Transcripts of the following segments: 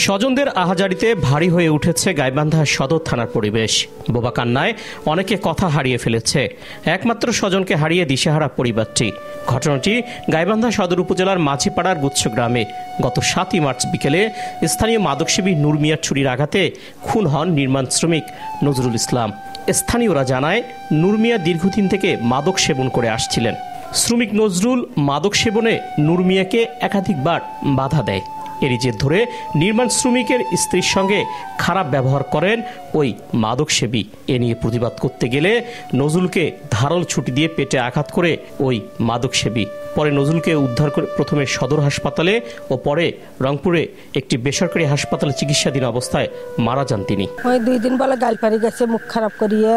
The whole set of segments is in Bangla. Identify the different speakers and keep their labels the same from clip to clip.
Speaker 1: স্বজনদের আহাজারিতে ভারী হয়ে উঠেছে গাইবান্ধা সদর থানার পরিবেশ। বোবা কান্নায় অনেকে কথা হারিয়ে ফেলেছে। একমাত্র স্বজনকে হারিয়ে দিশেহারা পরিবারটি। ঘটনাটি গাইবান্ধা সদর উপজেলার মাঝিপাড়ার গুচ্ছ গ্রামে গত 7ই মার্চ বিকেলে স্থানীয় মাদকসেবী নূর মিয়ার ছুরির আঘাতে খুন হন নির্মাণ শ্রমিক নজরুল ইসলাম। স্থানীয়রা জানায়, নূর মিয়া দীর্ঘদিন থেকে মাদক সেবন করে আসছিলেন। শ্রমিক নজরুল মাদক সেবনে নূর মিয়াকে একাধিকবার বাধা দেয়। এরই জের ধরে নির্মাণ শ্রমিকের স্ত্রীর সঙ্গে খারাপ ব্যবহার করেন ওই মাদকসেবী। এ নিয়ে প্রতিবাদ করতে গেলে নজরুলকে ধারালো ছুরি দিয়ে পেটে আঘাত করে ওই মাদকসেবী। পরে নজরুলকে উদ্ধার করে প্রথমে সদর হাসপাতালে ও পরে রংপুরে একটি বেসরকারি হাসপাতালে চিকিৎসাধীন অবস্থায় মারা যান তিনি।
Speaker 2: ওই 2 দিন বলে গালপারি গেছে মুখ খারাপ করিয়ে।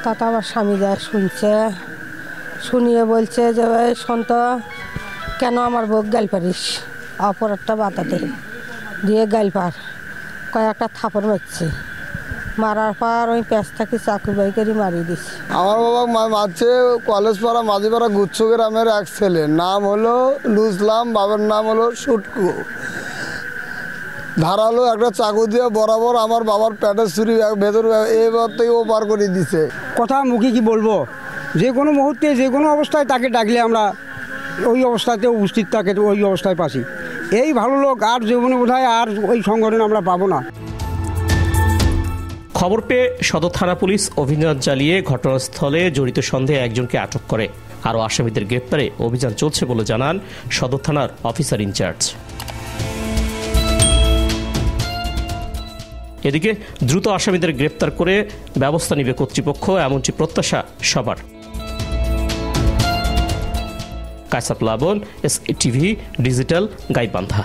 Speaker 2: তাতে আমার স্বামী যায় শুনছে, শুনিয়ে বলছে যে সন্ত কেন আমার বউ গালপারিস, অপরাধটা বাতাতে দিয়ে গাইলপার কয়েকটা থাপড় মারছে। মারার পর ওই প্যাঁচ থাকি চাকু বাই করে মারিয়ে দিচ্ছে।
Speaker 3: আমার বাবা মারছে কলেজ পাড়া মাঝিপাড়া গুচ্ছ গ্রামের এক ছেলে, নাম হলো লুজলাম, বাবার নাম হলো সুটকু। ধারালো একটা চাকু দিয়ে বরাবর আমার বাবার পেটের ছুরি ভেতর এবার থেকে ও পার করে দিছে।
Speaker 4: কথা মুখে কি বলবো, যে কোনো মুহূর্তে যে কোনো অবস্থায় তাকে ডাকলে আমরা ওই অবস্থাতে উপস্থিত থাকে, ওই অবস্থায় পাচ্ছি। এই ভালো লোক আর জীবনে বোধহয় আর ওই সংগঠন আমরা পাবো না।
Speaker 1: খবর পেয়ে সদর থানা পুলিশ অভিযান চালিয়ে ঘটনাস্থলে জড়িত সন্দেহে একজনকে আটক করে। আরও আসামিদের গ্রেপ্তারে অভিযান চলছে বলে জানান সদর থানার অফিসার ইনচার্জ। এদিকে দ্রুত আসামিদের গ্রেপ্তার করে ব্যবস্থা নেবে কর্তৃপক্ষ, এমনটি প্রত্যাশা সবার। কায়সার প্লাবন, SATV ডিজিটাল, গাইবান্ধা।